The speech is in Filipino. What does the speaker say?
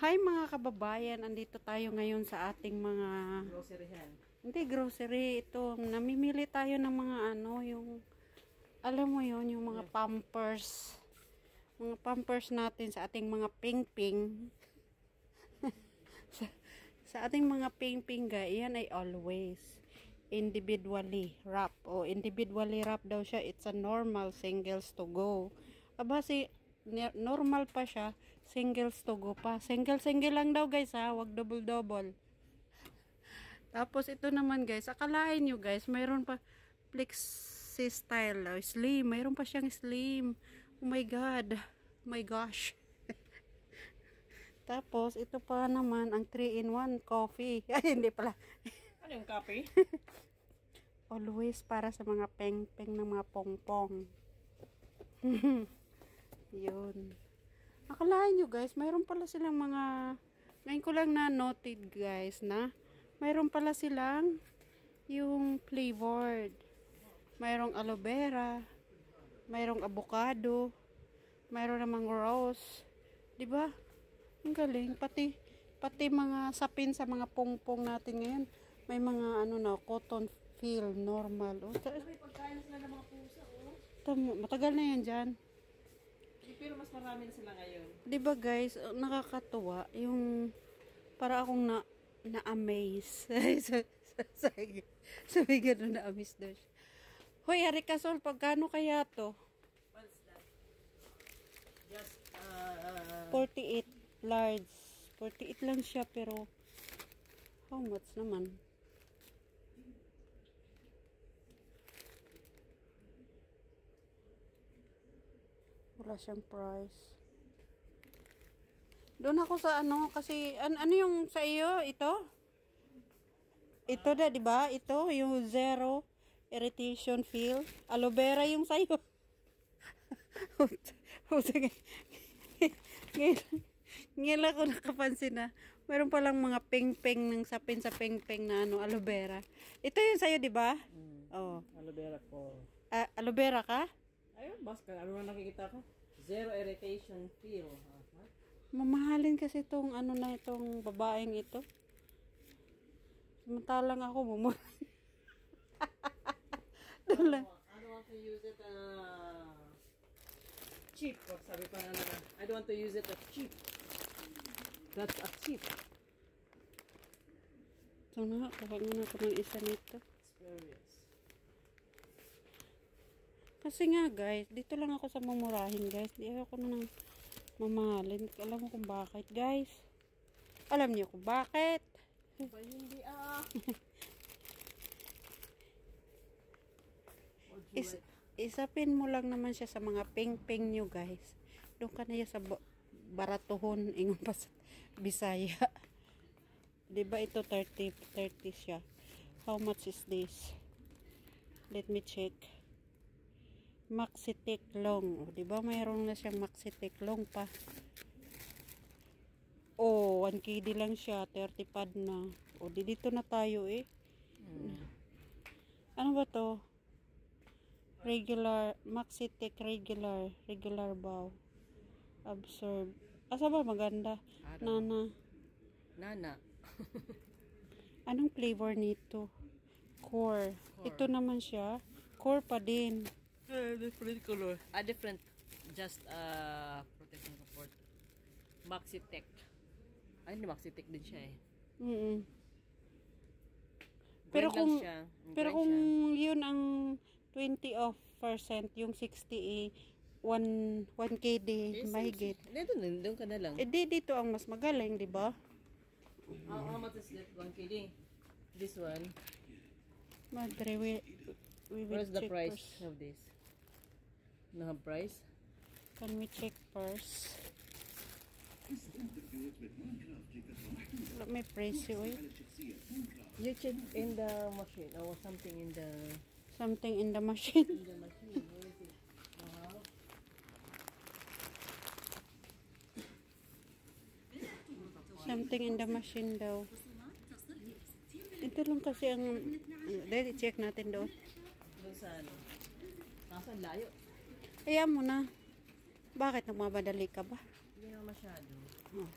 Hi mga kababayan, andito tayo ngayon sa ating mga Groceryhan. hindi grocery, ito namimili tayo ng mga yung alam mo yon, yung mga pampers. Mga pampers natin sa ating mga ping-ping. sa ating mga ping-ping guys, yan ay always individually wrap o individually wrap daw siya. It's a normal singles to go. Aba normal pa siya, singles to go pa. Single lang daw guys ha, wag double. Tapos ito naman guys, akalain nyo guys, mayroon pa flexi style, slim, mayroon pa siyang slim. Oh my god, oh my gosh. Tapos ito pa naman ang 3-in-1 coffee. Ay hindi pala. Ano yung coffee? Always para sa mga peng-peng ng mga pongpong. Yun. Akalain nyo guys, mayroon pala silang mga, ngayon ko lang na noted guys na mayroon pala silang yung flavored. Mayroong aloe vera, mayroong avocado, mayroon namang rose. 'Di ba? Ang galing, pati mga sapin sa mga pongpong natin ngayon. May mga cotton feel normal. Oh, May pagkain na sila ng mga pusa, matagal na yan dyan. Pero mas marami na sila ngayon. 'Di ba guys, nakakatuwa yung para akong na-amaze. Sabi gano'n, na-amaze daw siya. Hoy, Arikasol, pagkano kaya to? What's that? Just 48 large. 48 lang siya pero how much naman? Wala siyang price. Doon ako sa kasi ano yung sa iyo ito? Ito da, 'di ba? Ito yung zero irritation feel. Aloe vera yung sa iyo. Ngayon ako nakapansin na mayroon palang mga peng-peng ng sapin sa peng-peng na aloe vera. Ito yung sa iyo, 'di ba? Oh, aloe vera ko. Aloe vera ka? Ayun, basket. Ano na nakikita ko? Zero irritation feel. Mamahalin kasi itong itong babaeng ito. Samantalang ako mumura. I don't want to use it cheap. Sabi pa na I don't want to use it as cheap. That's a cheap. So na, kuha muna ako ng isa nito. Experience. Kasi nga guys, dito lang ako sa mamurahin guys. Di ako na nang mamahalin. Alam mo kung bakit guys? Alam niyo kung bakit? Ba hindi Isapin mo lang naman siya sa mga ping-ping nyo guys. Doon ka na sa baratuhon. Ingon pa sa Bisaya. Diba ito 30 siya. How much is this? Let me check. Maxi Thick Long. O, diba mayroon na siyang Maxi Thick Long pa. Oh, 1 KD lang siya. 30 pad na. O, dito na tayo eh. Ano ba to? Regular. Maxi Thick regular. Regular bow. Absorb. Asa ba maganda? Nana. Anong flavor nito? Core. Ito naman siya. Core pa din. Different color. Different. Just protection support. Maxi Tech. Ay, hindi Maxi Tech din siya eh. Pero kung yun ang 20% yung 60 1 KD mahigit. Doon ka na lang. Dito ang mas magaling, di ba? How much is that 1 KD? This one. Madre, we will What is the check price first. of this? No have price? Can we check first? May price eh. You check in the machine or something in the machine. in the machine. Where is it? Something in the machine daw. Ito lang kasi ang dahil i-check natin doon. Doon sa Nasa layo. Ayan mo na. Bakit nagmamadali ka ba? Hindi na masyado. Oh.